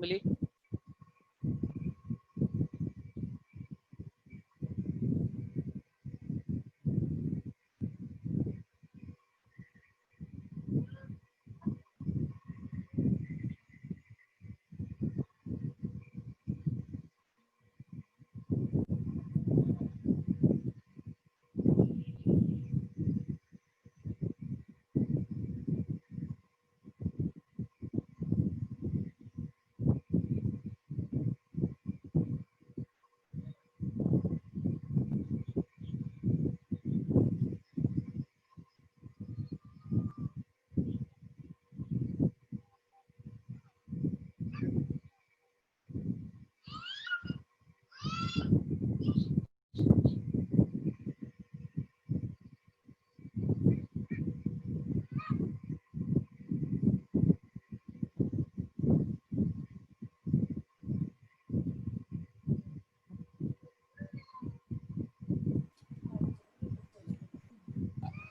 hopefully.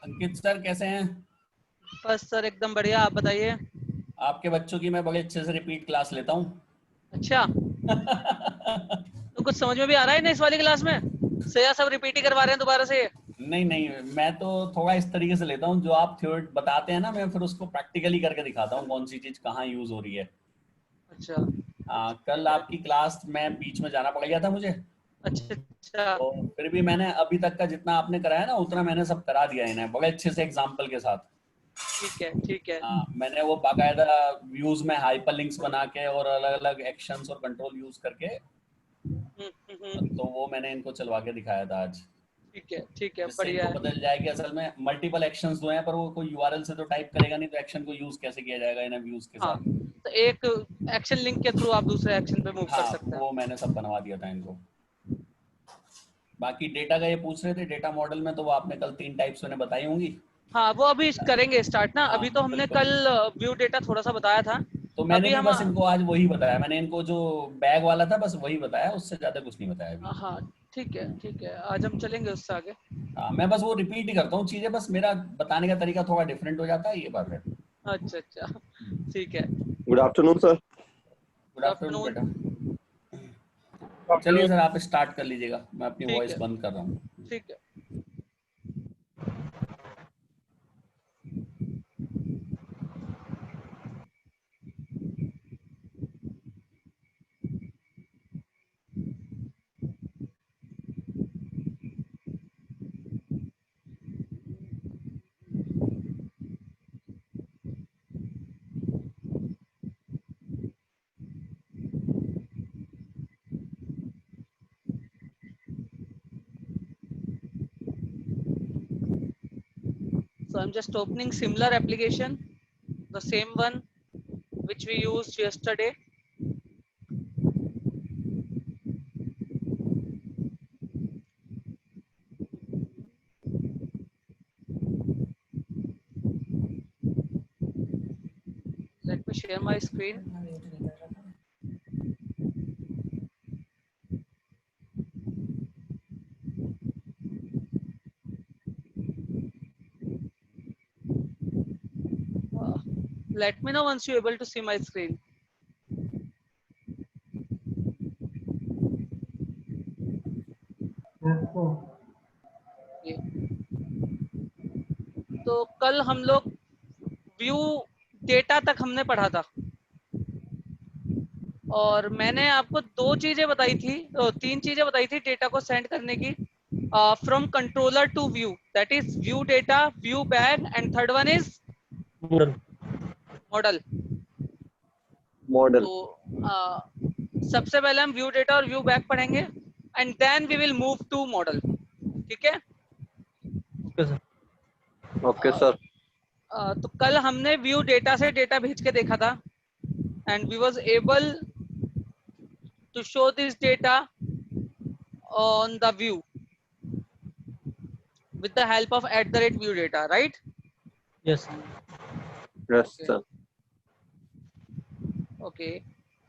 अंकित sir कैसे हैं? बस सर एकदम बढ़िया, आप बताइए। आपके बच्चों की मैं बड़े अच्छे से रिपीट क्लास लेता हूँ। अच्छा, तो कुछ समझ में भी आ रहा है ना इस वाली क्लास में? सया सब रिपीट ही करवा रहे हैं दोबारा से? नहीं नहीं, मैं तो थोड़ा इस तरीके से लेता हूँ, जो आप थ्योरी बताते हैं ना, मैं फिर उसको प्रैक्टिकली करके दिखाता हूँ कौन सी चीज कहाँ यूज हो रही है। अच्छा कल आपकी क्लास में बीच में जाना पड़ गया था मुझे, अच्छा अच्छा। तो फिर भी मैंने अभी तक का जितना आपने कराया ना उतना मैंने सब करा दिया इन्हें बड़े अच्छे से एग्जाम्पल के साथ। ठीक है ठीक है। मैंने वो बाकायदा व्यूज में हाइपरलिंक्स बना के और अलग अलग एक्शंस और कंट्रोल यूज करके, तो वो मैंने इनको चलवा के दिखाया था आज, ठीक है, जिससे बढ़िया इनको है। पता चल जाए कि असल में मल्टीपल एक्शंस जो हैं, पर वो कोई यूआरएल से तो टाइप करेगा नहीं, तो एक्शन को यूज कैसे किया जाएगा इन व्यूज के हाँ, साथ। तो एक एक्शन लिंक के थ्रू आप दूसरे एक्शन पे मूव कर हाँ, सकते हैं। वो मैंने सब बनवा दिया था इनको। बाकी डेटा का ये पूछ रहे थे, डेटा मॉडल में तो वो आपने कल 3 टाइप्स मैंने बताई होंगी। हाँ, वो अभी करेंगे स्टार्ट ना। हाँ अभी तो हमने बिल्कुल। कल व्यू डेटा थोड़ा सा बताया था। तो मैंने अभी भी हम बस इनको आज वही बताया, मैंने इनको जो बैग वाला था बस वही बताया, उससे ज्यादा कुछ नहीं बताया अभी। हाँ ठीक है, आज हम चलेंगे उससे आगे। हाँ, मैं बस वो रिपीट ही करता हूँ चीजें, बस मेरा बताने का तरीका थोड़ा डिफरेंट हो जाता है, ये बात है। अच्छा अच्छा, ठीक है। Good afternoon sir. Good good afternoon बेटा। आफ्टरनून। चलिए सर, आप स्टार्ट कर लीजिएगा, मैं अपनी ठीक वॉइस है बंद कर रहा हूँ। ठीक है। So I'm just opening similar application, the same one which we used yesterday. Let me share my screen. Let me know once you're able to see my screen. ये तो कल हम लोग व्यू डेटा तक हमने पढ़ा था, और मैंने आपको 2 चीजें बताई थी, 3 चीजें बताई थी डेटा को सेंड करने की। From controller to view, that is view data, view bag, and third one is model. Model. Model. तो सबसे पहले हम व्यू डेटा और व्यू बैग पढ़ेंगे, and then we will move to model. ठीक है? Okay sir. तो कल हमने व्यू डेटा से डेटा भेज के देखा था, and we was able to show this data on the view with the help of @view data, right? Yes. Yes Okay. Sir. Okay.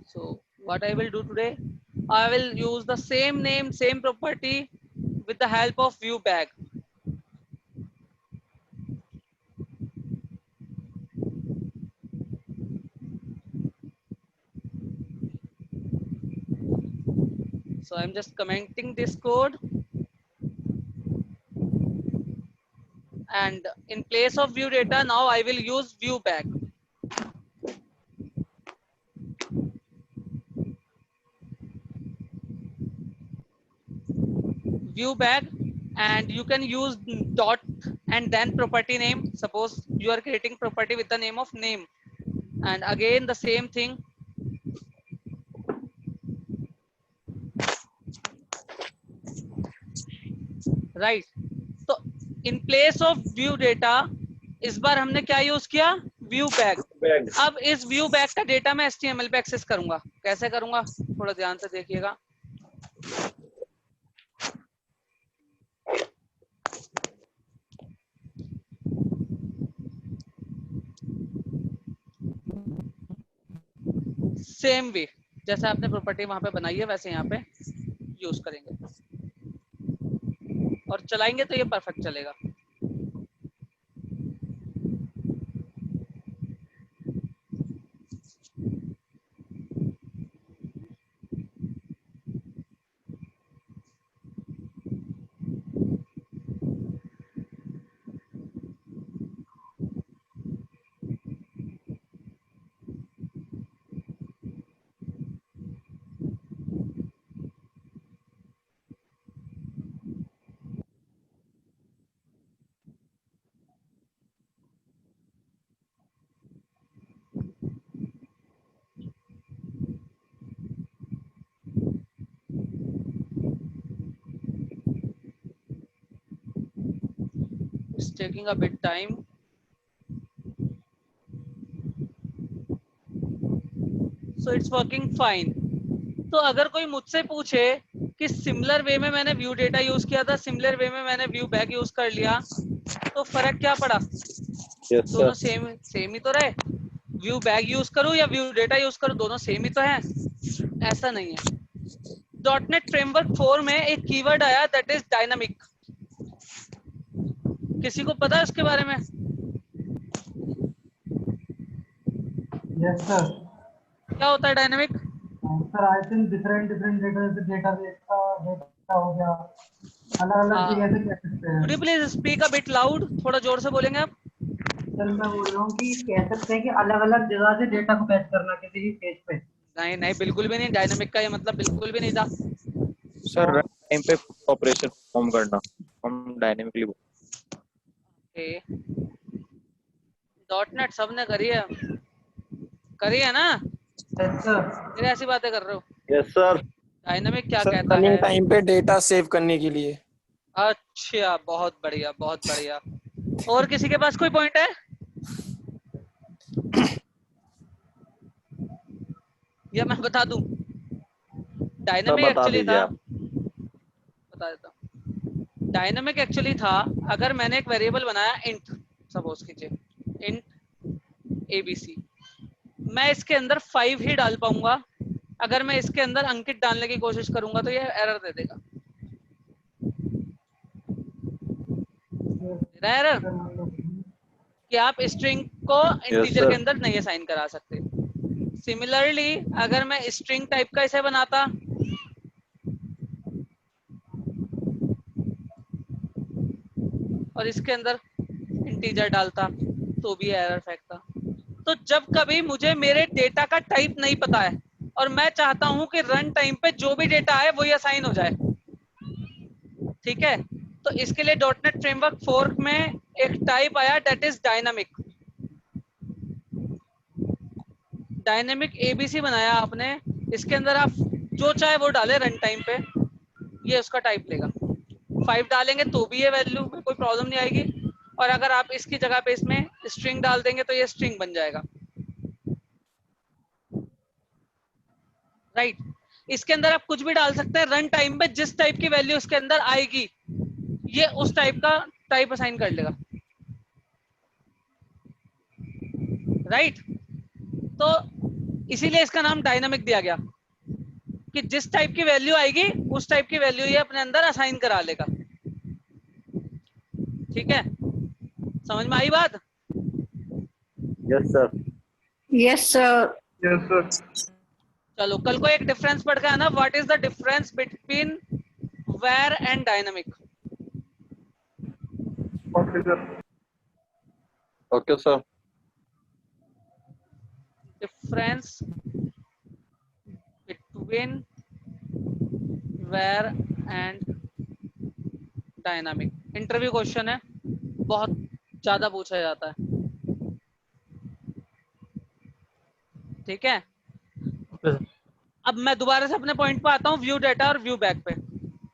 So what I will do today, I will use the same name, same property with the help of view bag. So I'm just commenting this code, and in place of view data now I will use view bag. View bag, and you can use dot and then property name. Suppose you are creating property with the name of name, and again the same thing. Right. तो in place of view data इस बार हमने क्या use किया, view bag. अब इस view bag का data मैं HTML पे एक्सेस करूंगा. कैसे करूंगा, थोड़ा ध्यान से देखिएगा. सेम वे जैसे आपने प्रॉपर्टी वहां पे बनाई है वैसे यहाँ पे यूज करेंगे और चलाएंगे तो ये परफेक्ट चलेगा. It's taking a bit time. So it's working fine. तो अगर कोई मुझसे पूछे कि सिमिलर वे में मैंने व्यू डेटा यूज किया था, सिमिलर वे में मैंने व्यू बैग यूज कर लिया, तो फर्क क्या पड़ा? Yes, दोनों sir. सेम ही तो रहे. व्यू बैग यूज करूं या व्यू डेटा यूज करूं, दोनों सेम ही तो है. ऐसा नहीं है. .NET फ्रेमवर्क 4 में एक कीवर्ड आया दैट इज डायनामिक. किसी को पता है उसके बारे में? Yes sir. क्या होता है dynamic? Sir I think different database का डेटा हो गया, अलग-अलग जगह से कह सकते हैं. Could you please speak a bit loud? थोड़ा जोर से बोलेंगे आप? सर मैं बोल रहा हूँ कि कह सकते हैं कि अलग-अलग जगह से डेटा को फैच करना किसी भी पेज पे. नहीं नहीं, बिल्कुल भी नहीं. डायनामिक का ये मतलब बिल्कुल भी नहीं था. सर रन टाइम पे ऑपरेशन परफॉर्म करना हम डायनेमिकली. ओके. .NET सबने करी है ना? Yes sir. फिर ऐसी बातें कर रहे हो. Yes sir. डायनामिक क्या कहता रनिंग है? टाइम पे डेटा सेव करने के लिए. अच्छा, बहुत बढ़िया बहुत बढ़िया. और किसी के पास कोई पॉइंट है? या मैं बता दूं? डायनामिक बता एक्चुअली दीजिए था, आप. बता देता हूं. डायनामिक एक्चुअली था, अगर मैंने एक वेरिएबल बनाया इंट, सपोज कीजिए इंट ABC, मैं इसके अंदर 5 ही डाल पाऊंगा. अगर मैं इसके अंदर अंकित डालने की कोशिश करूंगा तो ये एरर दे देगा. एरर कि आप स्ट्रिंग को इंटीजर sir. के अंदर नहीं असाइन करा सकते. सिमिलरली अगर मैं स्ट्रिंग टाइप का इसे बनाता और इसके अंदर इंटीजर डालता तो भी एरर फेंकता. तो जब कभी मुझे मेरे डेटा का टाइप नहीं पता है और मैं चाहता हूं कि रन टाइम पे जो भी डेटा है वही असाइन हो जाए, ठीक है, तो इसके लिए .NET फ्रेमवर्क 4 में एक टाइप आया that is dynamic. Dynamic ABC बनाया आपने. इसके अंदर आप जो चाहे वो डाले रन टाइम पे, ये उसका टाइप लेगा. 5 डालेंगे तो भी ये वैल्यू में कोई प्रॉब्लम नहीं आएगी, और अगर आप इसकी जगह पे इसमें स्ट्रिंग डाल देंगे तो ये स्ट्रिंग बन जाएगा. राइट. इसके अंदर आप कुछ भी डाल सकते हैं. रन टाइम पे जिस टाइप की वैल्यू इसके अंदर आएगी ये उस टाइप का टाइप असाइन कर लेगा. राइट. तो इसीलिए इसका नाम डायनामिक दिया गया कि जिस टाइप की वैल्यू आएगी उस टाइप की वैल्यू ये अपने अंदर असाइन करा लेगा. ठीक है, समझ में आई बात? Yes sir. Yes, sir. Yes sir. चलो कल को एक डिफरेंस पढ़ के आना, what is the difference between var and dynamic. Okay sir. Difference between var and dynamic, interview question है, बहुत ज्यादा पूछा जाता है। ठीक है, अब मैं दोबारा से अपने पॉइंट पे आता हूँ, व्यू डेटा और व्यू बैक पे।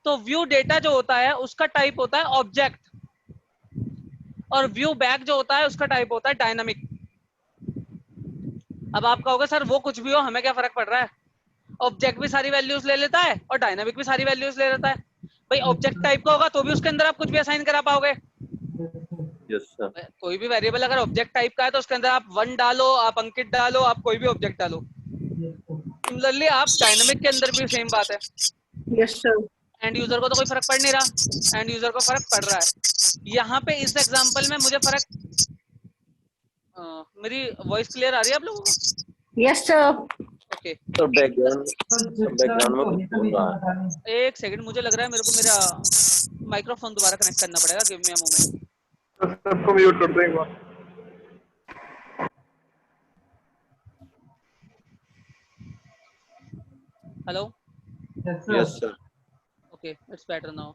तो व्यू डेटा जो होता है उसका टाइप होता है ऑब्जेक्ट, और व्यू बैक जो होता है उसका टाइप होता है डायनामिक। अब आप कहोगे सर वो कुछ भी हो, हमें क्या फर्क पड़ रहा है, ऑब्जेक्ट भी सारी वैल्यूज ले लेता है और डायनामिक भी सारी वैल्यूज ले लेता है। भाई ऑब्जेक्ट टाइप का होगा तो भी उसके अंदर आप कुछ भी असाइन करा पाओगे। Yes sir. कोई भी वेरिएबल अगर ऑब्जेक्ट टाइप का है तो उसके अंदर आप 1 डालो, आप अंकित डालो, आप कोई भी ऑब्जेक्ट डालो। सिमिलरली आप डायनामिक के अंदर भी सेम बात है। Yes sir. एंड यूजर को तो कोई फर्क पड़ नहीं रहा, एंड यूजर को फर्क पड़ रहा है। यहाँ पे इस एग्जांपल में मुझे फर्क, मेरी वॉइस क्लियर आ रही है आप लोगों को? Yes sir. ओके, तो बैकग्राउंड में कुछ बोल रहा है। एक सेकंड, मुझे लग रहा है मेरे को मेरा माइक्रोफोन दोबारा कनेक्ट करना पड़ेगा, गिव मी अ मोमेंट। सबको म्यूट कर दो एक बार। Hello, yes sir. Okay it's better now.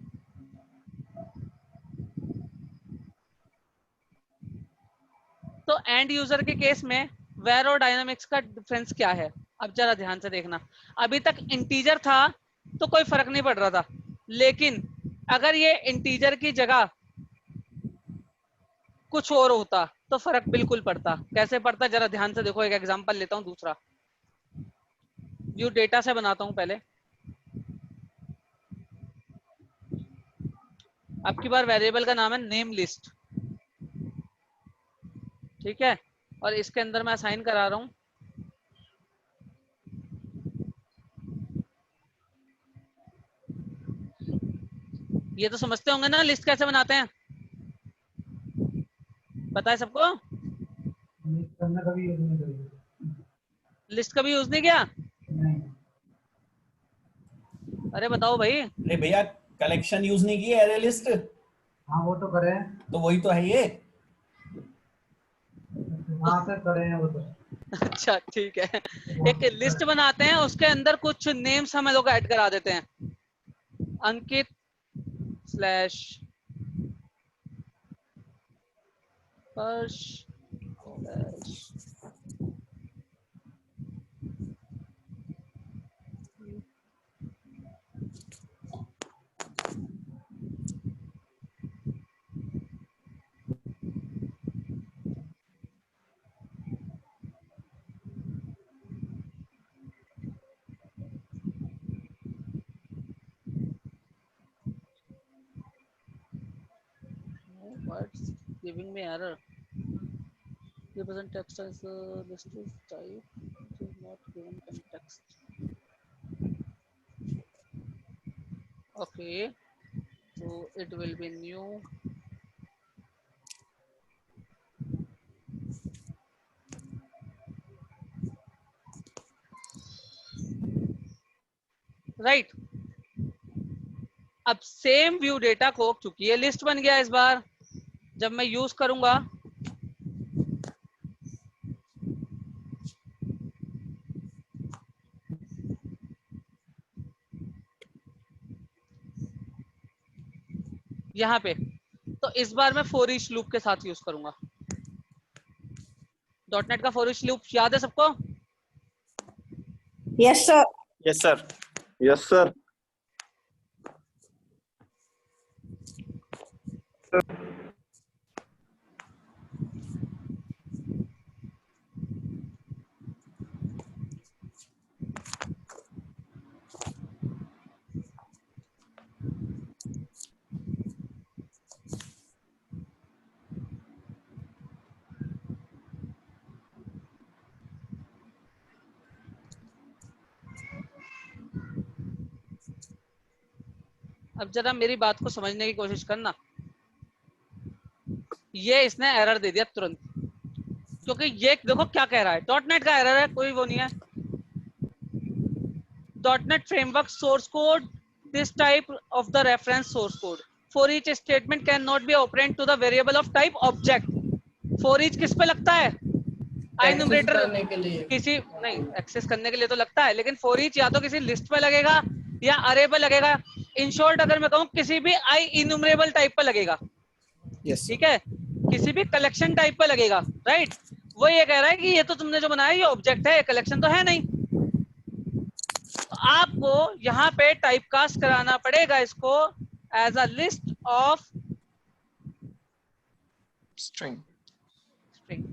तो एंड यूजर के केस में वेर और डायनामिक्स का डिफरेंस क्या है, अब जरा ध्यान से देखना। अभी तक इंटीजर था तो कोई फर्क नहीं पड़ रहा था, लेकिन अगर ये इंटीजर की जगह कुछ और होता तो फर्क बिल्कुल पड़ता। कैसे पड़ता जरा ध्यान से देखो, एक एग्जांपल लेता हूं दूसरा, व्यू डेटा से बनाता हूं पहले। आपकी बार वेरिएबल का नाम है नेम लिस्ट, ठीक है, और इसके अंदर मैं असाइन करा रहा हूं ये तो समझते होंगे ना लिस्ट कैसे बनाते हैं, पता है सबको? लिस्ट कभी यूज नहीं किया? अरे बताओ भाई। अरे भैया कलेक्शन यूज नहीं की, एरे लिस्ट। हाँ वो तो करे, तो वही तो है ये। वहाँ पे करे हैं वो तो। अच्छा ठीक है, एक लिस्ट बनाते हैं, उसके अंदर कुछ नेम्स हम लोग ऐड करा देते हैं, अंकित slash Harsh slash what's giving me error, represent text as list is type, it is not given context. Okay, so it will be new right. अब सेम व्यू डेटा को, क्योंकि ये लिस्ट बन गया इस बार, जब मैं यूज करूंगा यहाँ पे, तो इस बार मैं फॉर ईच लूप के साथ यूज करूंगा। डॉटनेट का फॉर ईच लूप याद है सबको? Yes sir. Yes sir. Yes sir. अब जरा मेरी बात को समझने की कोशिश करना। ये इसने एरर दे दिया तुरंत, क्योंकि ये देखो क्या कह रहा है, डॉटनेट का एरर है, कोई वो नहीं है। .NET Framework source code, this type of the reference source code. For each statement cannot be operand to the variable of type object. For each किस पे लगता है? एक्सेस Enumerator करने के लिए किसी नहीं एक्सेस करने के लिए तो लगता है, लेकिन for each या तो किसी लिस्ट पे लगेगा या अरे पे लगेगा. इन शॉर्ट अगर मैं कहूँ किसी भी आई इन्यूमरेबल टाइप पे लगेगा. यस ठीक है, किसी भी कलेक्शन टाइप पे लगेगा. राइट, वो ये कह रहा है कि ये तो तुमने जो बनाया ये ऑब्जेक्ट है, कलेक्शन तो है नहीं. तो आपको यहाँ पे टाइपकास्ट कराना पड़ेगा इसको as a list of string. String,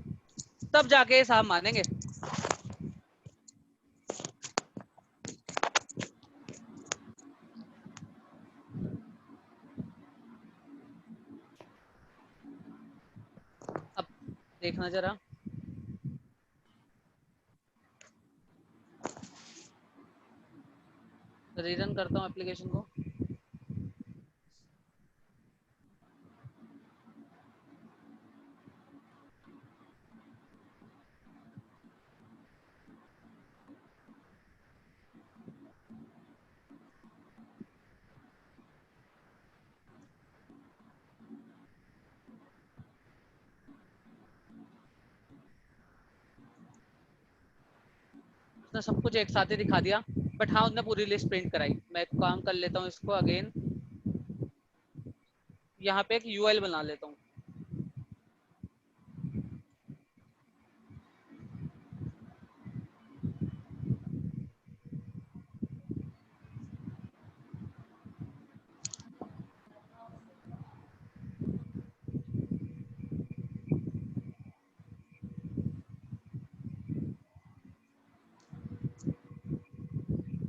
तब जाके साहब मानेंगे. अब देखना जरा, रीरन करता हूँ एप्लीकेशन को. उसने सब कुछ एक साथ ही दिखा दिया, बट हाँ उसने पूरी लिस्ट प्रिंट कराई. मैं एक काम कर लेता हूँ, इसको अगेन यहाँ पे एक यूआईएल बना लेता हूँ.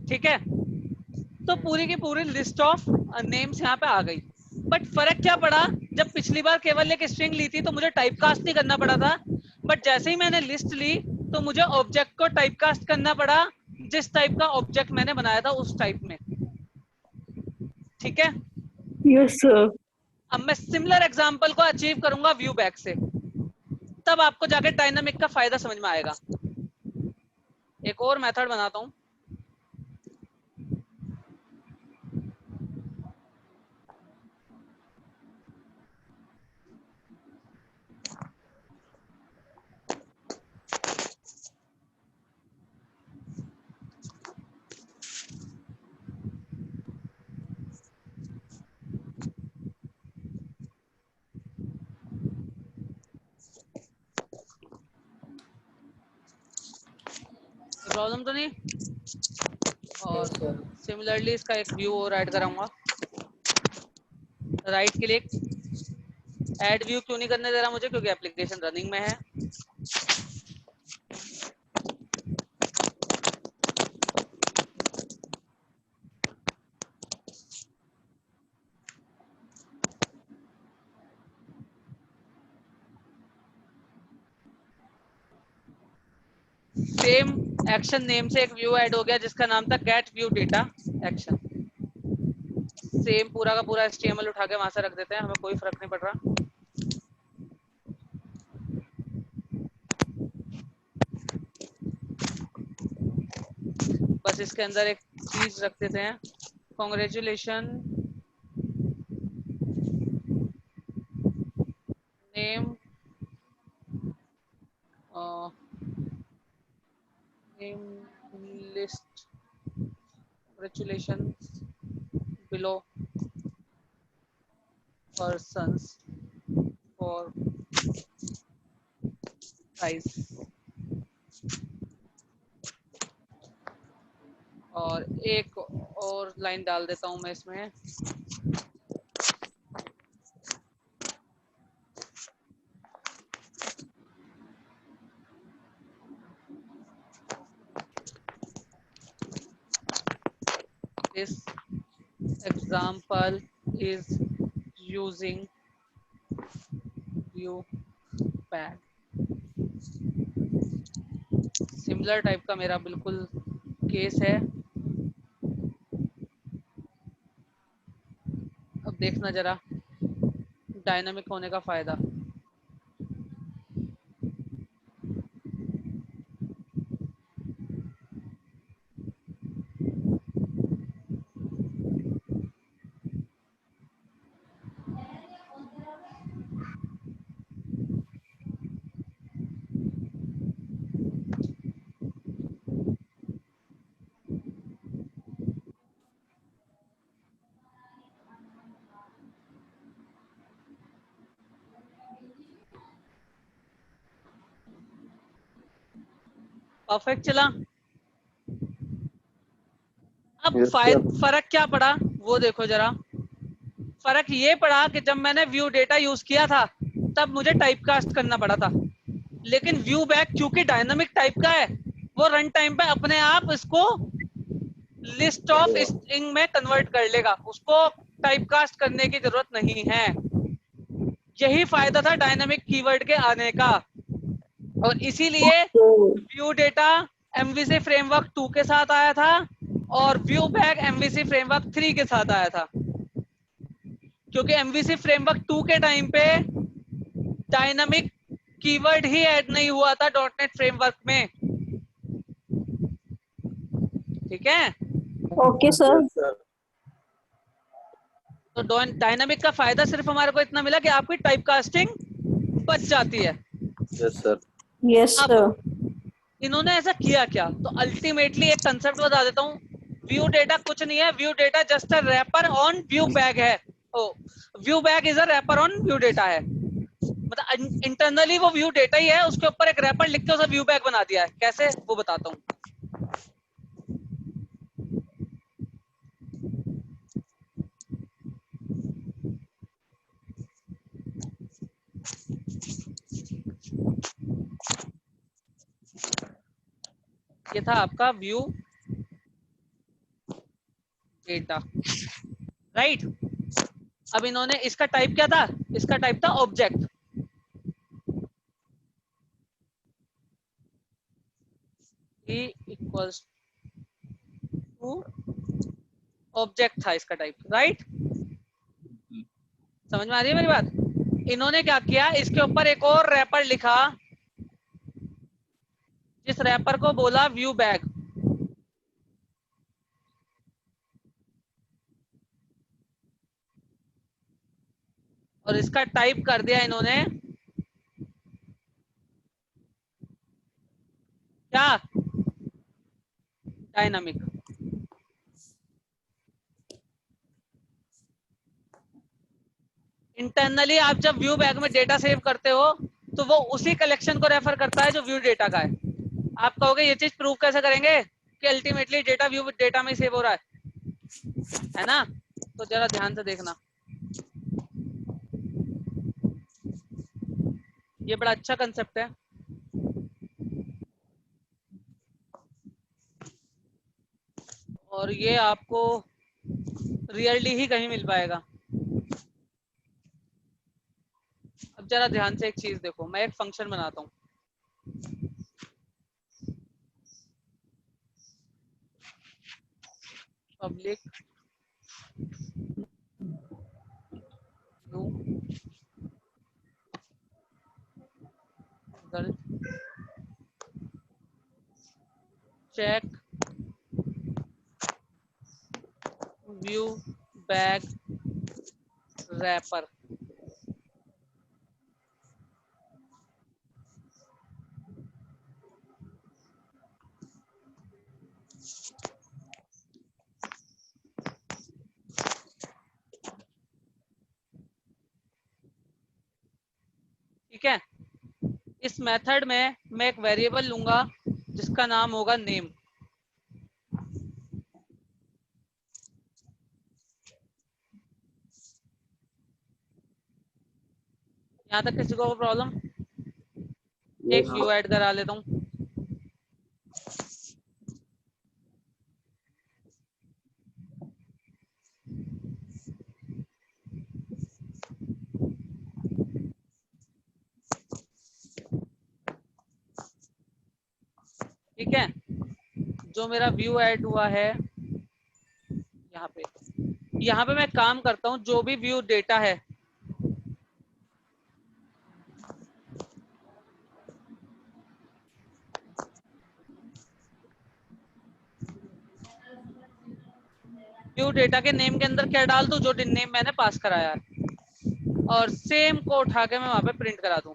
ठीक है, तो पूरी की पूरी लिस्ट ऑफ नेम्स यहाँ पे आ गई. बट फर्क क्या पड़ा, जब पिछली बार केवल एक स्ट्रिंग ली थी तो मुझे टाइपकास्ट नहीं करना पड़ा था, बट जैसे ही मैंने लिस्ट ली तो मुझे ऑब्जेक्ट को टाइपकास्ट करना पड़ा जिस टाइप का ऑब्जेक्ट मैंने बनाया था उस टाइप में. ठीक है, Yes, sir. अब मैं सिमिलर एग्जांपल को अचीव करूंगा व्यू बैक से, तब आपको जाके डायनामिक का फायदा समझ में आएगा. एक और मेथड बनाता हूं. प्रॉब्लम तो नहीं, और सिमिलरली इसका एक व्यू और ऐड कराऊंगा. राइट क्लिक, ऐड व्यू क्यों नहीं करने दे रहा मुझे, क्योंकि एप्लीकेशन रनिंग में है. सेम एक्शन नेम से एक व्यू ऐड हो गया जिसका नाम था gate view data action. Same पूरा का पूरा HTML उठा के वहां से रख देते हैं, हमें कोई फर्क नहीं पड़ रहा. बस इसके अंदर एक चीज रख देते हैं, congratulation name list, congratulations below persons for prize. और एक और लाइन डाल देता हूं मैं इसमें, this example is using view pad. Similar type का मेरा बिल्कुल केस है. अब देखना जरा डायनामिक होने का फायदा. परफेक्ट चला। अब Yes, sir. फर्क क्या पड़ा वो देखो जरा। फर्क ये पड़ा कि जब मैंने व्यू डेटा यूज किया था तब मुझे टाइपकास्ट करना पड़ा था, लेकिन व्यू बैक क्योंकि डायनामिक टाइप का है वो रन टाइम पे अपने आप इसको लिस्ट ऑफ स्ट्रिंग में कन्वर्ट कर लेगा, उसको टाइपकास्ट करने की जरूरत नहीं है। यही फायदा था डायनामिक कीवर्ड के आने का, और इसीलिए व्यू डेटा एमवीसी फ्रेमवर्क 2 के साथ आया था और व्यू बैक एमवीसी फ्रेमवर्क 3 के साथ आया था, क्योंकि एमवीसी फ्रेमवर्क 2 के टाइम पे डायनामिक कीवर्ड ही ऐड नहीं हुआ था डॉटनेट फ्रेमवर्क में। ठीक है, Okay, sir. Yes, sir. तो डायनामिक का फायदा सिर्फ हमारे को इतना मिला कि आपकी टाइपकास्टिंग बच जाती है। Yes, sir. Yes, अब sir. इन्होंने ऐसा किया क्या, तो अल्टीमेटली एक कंसेप्ट बता देता हूँ। व्यू डेटा कुछ नहीं है, view data just a wrapper on view bag है। Oh, view bag is a wrapper on view data है, मतलब इंटरनली वो व्यू डेटा ही है, उसके ऊपर एक रैपर लिख के उसे व्यू बैग बना दिया है। कैसे वो बताता हूँ। ये था आपका व्यू डेटा, राइट। अब इन्होंने इसका टाइप क्या था, इसका टाइप था ऑब्जेक्ट। इक्वल्स टू ऑब्जेक्ट था इसका टाइप, राइट। समझ में आ रही है मेरी बात। इन्होंने क्या किया, इसके ऊपर एक और रैपर लिखा, जिस रैपर को बोला व्यू बैग। और इसका टाइप कर दिया इन्होंने क्या, डायनामिक। इंटरनली आप जब व्यू बैग में डेटा सेव करते हो तो वो उसी कलेक्शन को रेफर करता है जो व्यू डेटा का है। आप कहोगे ये चीज प्रूव कैसे करेंगे कि अल्टीमेटली डेटा व्यू डेटा में सेव हो रहा है ना। तो जरा ध्यान से देखना, ये बड़ा अच्छा कंसेप्ट है। और ये आपको रियली ही कहीं मिल पाएगा। अब जरा ध्यान से एक चीज देखो, मैं एक फंक्शन बनाता हूँ। Public check view bag wrapper. ठीक है, इस मेथड में मैं एक वेरिएबल लूंगा जिसका नाम होगा नेम। यहां तक किसी को प्रॉब्लम? एक व्यू ऐड करा लेता हूँ। ठीक है, जो मेरा व्यू ऐड हुआ है यहाँ पे मैं काम करता हूँ, जो भी व्यू डेटा है व्यू डेटा के नेम के अंदर क्या डाल दूं, जो नेम मैंने पास कराया है, और सेम को उठा के मैं वहां पे प्रिंट करा दूं।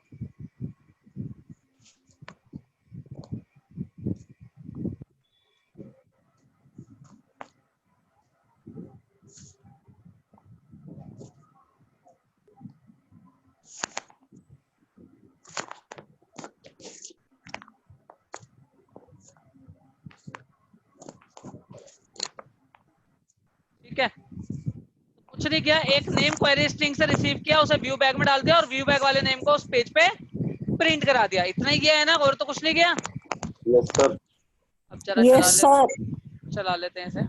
ठीक है, कुछ नहीं किया, एक नेम क्वेरी स्ट्रिंग से रिसीव किया, उसे व्यू बैग में डाल दिया और व्यू बैग वाले नेम को उस पेज पे प्रिंट करा दिया। इतना ही किया है ना, और तो कुछ नहीं किया। Yes sir. अब जरा Yes, sir. चला लेते हैं इसे।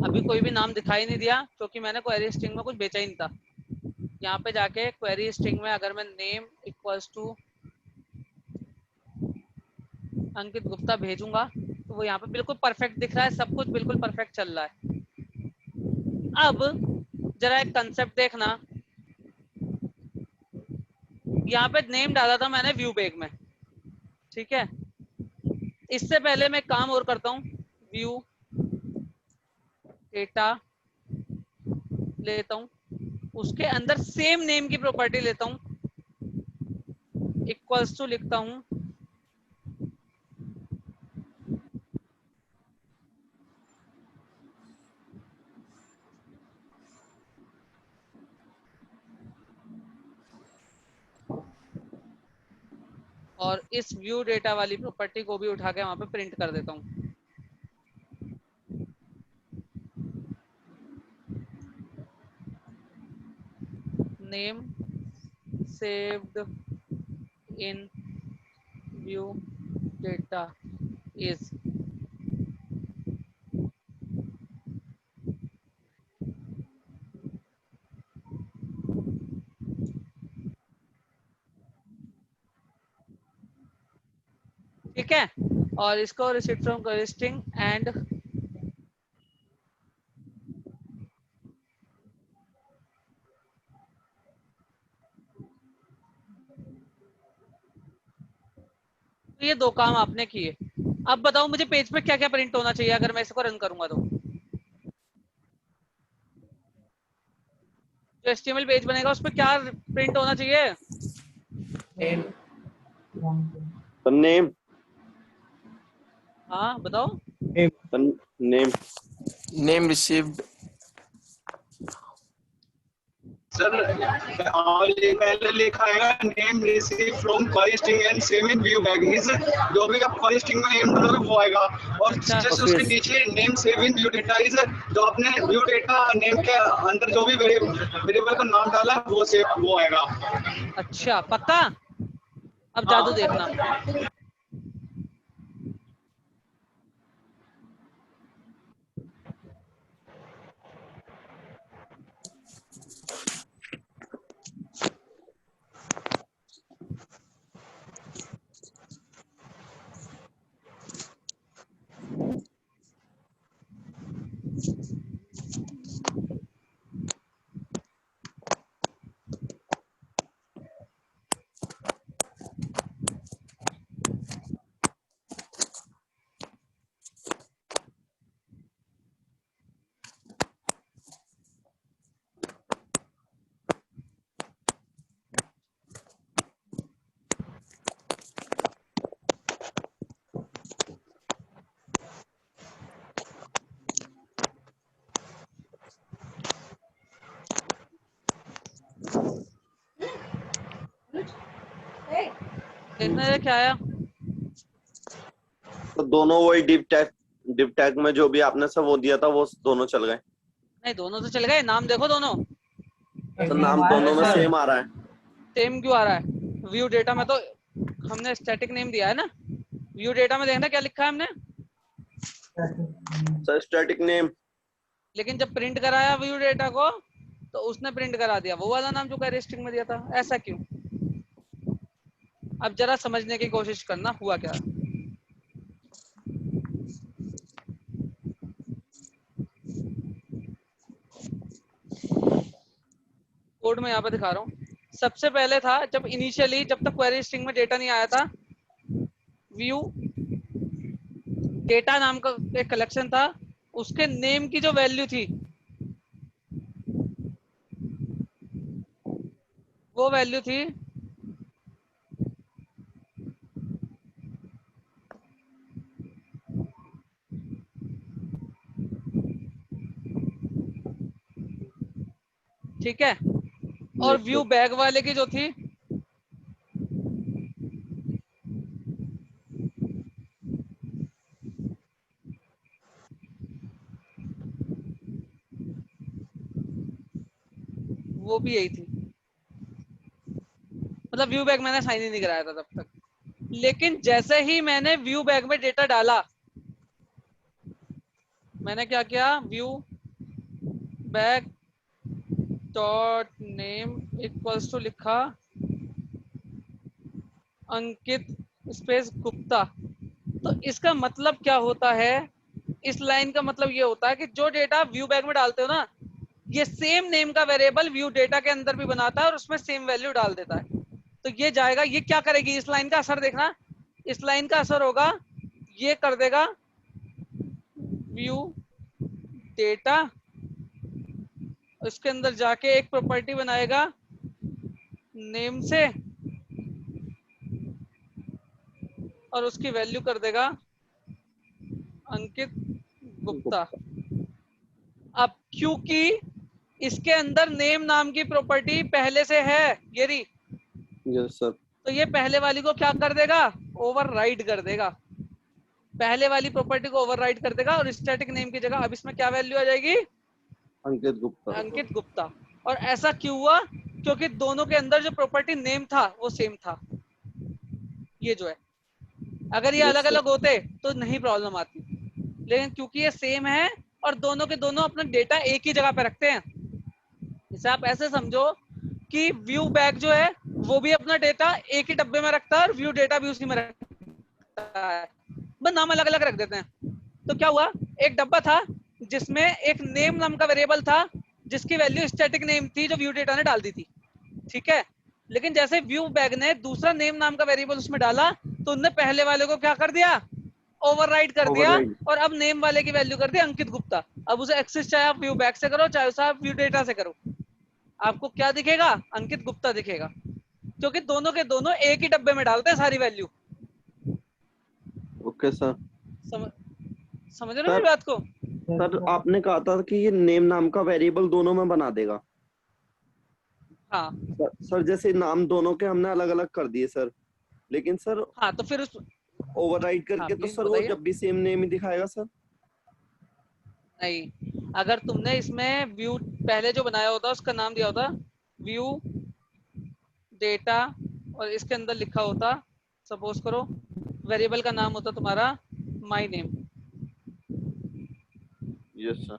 अभी कोई भी नाम दिखाई नहीं दिया क्योंकि मैंने क्वेरी स्ट्रिंग में कुछ बेचा ही नहीं था। यहाँ पे जाके क्वेरी स्ट्रिंग में अगर मैं नेम इक्वल्स टू अंकित गुप्ता भेजूंगा तो वो यहाँ पे बिल्कुल परफेक्ट दिख रहा है, सब कुछ बिल्कुल परफेक्ट चल रहा है। अब जरा एक कंसेप्ट देखना, यहाँ पे नेम डाला था मैंने व्यू बैग में, ठीक है। इससे पहले मैं काम और करता हूँ, व्यू डेटा लेता हूँ, उसके अंदर सेम नेम की प्रॉपर्टी लेता हूँ, इक्वल्स टू लिखता हूँ और इस व्यू डेटा वाली प्रॉपर्टी को भी उठा के वहां पे प्रिंट कर देता हूँ। Name saved in view data is ठीक है, और इसको receive from query string and तो ये दो काम आपने किए। अब बताओ मुझे पेज पे क्या क्या प्रिंट होना चाहिए अगर मैं इसको रन करूंगा तो। जो HTML पेज बनेगा उस पर क्या प्रिंट होना चाहिए? नेम। हाँ बताओ। नेम। Name received. सर और ये पहले लिखा है name receive from query string and save in view bag is, जो भी आप क्वेरी स्ट्रिंग में नेम डालोगे वो आएगा, और जस्ट उसके नीचे name save in view data is, जो आपने व्यू डेटा नेम के अंदर जो भी वेरिएबल का नाम डाला है वो सेव वो आएगा। अच्छा पक्का? अब जादू देखना। देखना है क्या आया। तो दोनों वही डिव टैग में जो भी आपने सब वो दिया था वो दोनों चल गए। नहीं दोनों तो चल गए, नाम देखो दोनों। तो नाम दोनों में सेम आ रहा है। सेम क्यों आ रहा है? व्यू डेटा में तो हमने स्टैटिक नेम दिया है ना, व्यू डेटा में देखना क्या लिखा है हमने। सर स्टैटिक नेम, लेकिन जब प्रिंट कराया व्यू डेटा को तो उसने प्रिंट करा दिया वो वाला नाम जो क्वेरी स्ट्रिंग में दिया था। ऐसा क्यों? अब जरा समझने की कोशिश करना हुआ क्या। कोड में यहाँ पे दिखा रहा हूँ। सबसे पहले था जब इनिशियली, जब तक क्वेरी स्ट्रिंग में डेटा नहीं आया था, व्यू डेटा नाम का एक कलेक्शन था, उसके नेम की जो वैल्यू थी वो वैल्यू थी ठीक है। और व्यू बैग वाले की जो थी वो भी यही थी, मतलब व्यू बैग मैंने साइन ही नहीं कराया था तब तक। लेकिन जैसे ही मैंने व्यू बैग में डेटा डाला, मैंने क्या किया, view bag dot name equals to लिखा अंकित स्पेस गुप्ता। तो इसका मतलब क्या होता है, इस लाइन का मतलब ये होता है कि जो डेटा व्यू बैग में डालते हो ना, ये सेम नेम का वेरिएबल व्यू डेटा के अंदर भी बनाता है और उसमें सेम वैल्यू डाल देता है। तो ये जाएगा, ये क्या करेगी, इस लाइन का असर देखना, इस लाइन का असर होगा, ये कर देगा व्यू डेटा, उसके अंदर जाके एक प्रॉपर्टी बनाएगा नेम से और उसकी वैल्यू कर देगा अंकित गुप्ता। अब क्योंकि इसके अंदर नेम नाम की प्रॉपर्टी पहले से है, ये रही, यस सर, तो ये पहले वाली को क्या कर देगा, ओवरराइड कर देगा, पहले वाली प्रॉपर्टी को ओवरराइड कर देगा और स्टैटिक नेम की जगह अब इसमें क्या वैल्यू आ जाएगी, अंकित गुप्ता। अंकित गुप्ता। और ऐसा क्यों हुआ, क्योंकि दोनों के अंदर जो प्रॉपर्टी नेम था वो सेम था, ये जो है, अगर ये अलग अलग होते तो नहीं प्रॉब्लम आती, लेकिन क्योंकि ये सेम है और दोनों के दोनों अपना डेटा एक ही जगह पे रखते हैं। इसे आप ऐसे समझो कि व्यू बैग जो है वो भी अपना डेटा एक ही डब्बे में रखता है और व्यू डेटा भी उसी में रखता है, बस नाम अलग अलग रख देते हैं। तो क्या हुआ, एक डब्बा था जिसमें एक नेम नाम का वेरिएबल था जिसकी वैल्यू स्टैटिक नेम थी जो व्यू डेटा ने डाल दी थी, ठीक है। लेकिन जैसे व्यू बैग ने दूसरा नेम नाम का वेरिएबल उसमें डाला तो उनने पहले वाले को क्या कर दिया, ओवरराइड कर दिया, और अब नेम वाले की वैल्यू कर दी अंकित गुप्ता। अब उसे एक्सेस चाहे आप व्यू बैग से करो चाहे उसे आप व्यू डेटा से करो, आपको क्या दिखेगा, अंकित गुप्ता दिखेगा, क्योंकि दोनों के दोनों एक ही डब्बे में डालते हैं सारी वैल्यू। ओके सर, समझ रहे हो मेरी बात को? सर आपने कहा था कि ये नेम नाम का वेरिएबल दोनों में बना देगा। हाँ सर जैसे नाम दोनों के हमने अलग अलग कर दिए सर, लेकिन सर हाँ, तो फिर उस ओवरराइड करके तो सर वो जब भी सेम नेम ही दिखाएगा सर। नहीं, अगर तुमने इसमें व्यू पहले जो बनाया होता उसका नाम दिया होता व्यू डेटा और इसके अंदर लिखा होता, सपोज करो वेरिएबल का नाम होता तुम्हारा माय नेम। यस सर,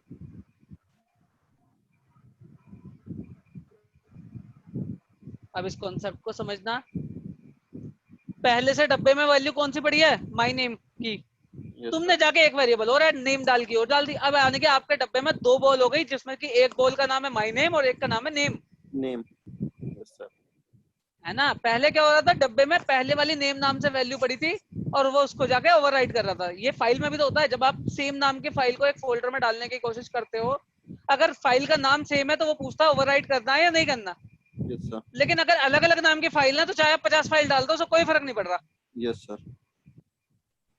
अब इस कॉन्सेप्ट को समझना, पहले से डब्बे में वैल्यू कौन सी पड़ी है, माय नेम की, तुमने जाके एक वेरिएबल और ऐड नेम डाल की और डाल दी। अब आने के आपके डब्बे में दो बॉल हो गई जिसमें कि एक बॉल का नाम है माय नेम और एक का नाम है नेम, यस सर, है ना। पहले क्या हो रहा था, डब्बे में पहले वाली नेम नाम से वैल्यू पड़ी थी और वो उसको जाके ओवरराइड कर रहा था। ये फाइल में भी तो होता है, जब आप सेम नाम की फाइल को एक फोल्डर में डालने की कोशिश करते हो, अगर फाइल का नाम सेम है तो वो पूछता है ओवरराइड करना है या नहीं करना। यस सर, लेकिन अगर अलग अलग नाम की फाइल है तो चाहे आप 50 फाइल डाल दो, उसको कोई फर्क नहीं पड़ रहा। यस सर,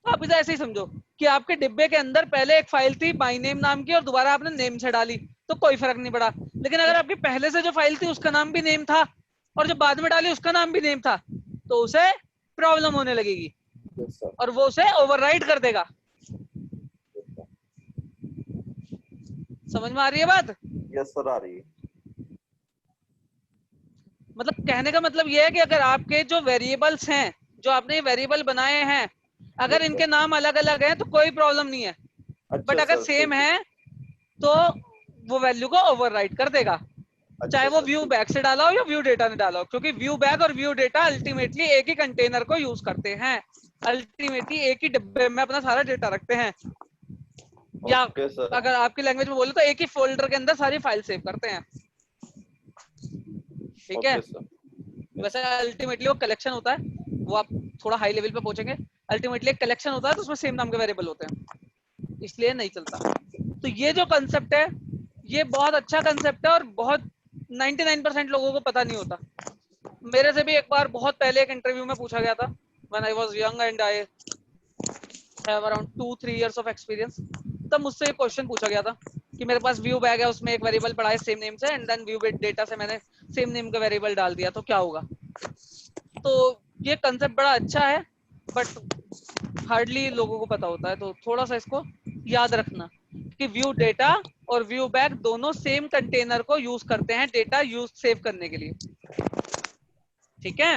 तो आप इसे ऐसे ही समझो कि आपके डिब्बे के अंदर पहले एक फाइल थी माय नेम नाम की और दोबारा आपने नेम से डाली तो कोई फर्क नहीं पड़ा। लेकिन अगर आपकी पहले से जो फाइल थी उसका नाम भी नेम था और जो बाद में डाली उसका नाम भी नेम था तो उसे प्रॉब्लम होने लगेगी यस सर, और वो उसे ओवरराइड कर देगा। समझ में आ रही है बात? यस सर आ रही है। मतलब कहने का मतलब ये है कि अगर आपके जो वेरिएबल्स हैं, जो आपने वेरिएबल बनाए हैं, अगर इनके नाम अलग अलग हैं तो कोई प्रॉब्लम नहीं है, बट अगर सेम है तो वो वैल्यू को ओवरराइड कर देगा, चाहे वो व्यू बैग से डाला हो या व्यू डेटा ने डाला हो, क्योंकि व्यू बैग और व्यू डेटा अल्टीमेटली एक ही कंटेनर को यूज करते हैं, अल्टीमेटली एक ही डिब्बे में अपना सारा डेटा रखते हैं, या अगर आपकी लैंग्वेज में बोले तो एक ही फोल्डर के अंदर सारी फाइल सेव करते हैं, ठीक है। वैसे अल्टीमेटली वो कलेक्शन होता है, वो आप थोड़ा हाई लेवल पे पहुंचेंगे, अल्टीमेटली एक कलेक्शन होता है तो उसमें सेम नाम के वेरिएबल होते हैं, इसलिए नहीं चलता। तो ये जो कंसेप्ट है ये बहुत अच्छा कंसेप्ट है और बहुत 99% लोगों को पता नहीं होता। मेरे से भी एक बार बहुत पहले एक इंटरव्यू में पूछा गया था, when I was young and I have around 2-3 years of experience, तब मुझसे एक क्वेश्चन पूछा गया था कि मेरे पास व्यू बैग है, उसमें एक वेरिएबल पड़ा है सेम नेम से, एंड देन व्यू डेटा से मैंने सेम नेम का वेरिएबल डाल दिया, तो क्या होगा। तो ये कंसेप्ट बड़ा अच्छा है बट हार्डली लोगों को पता होता है, तो थोड़ा सा इसको याद रखना कि व्यू डेटा और व्यू बैग दोनों सेम कंटेनर को यूज करते हैं डेटा यूज सेव करने के लिए। ठीक है,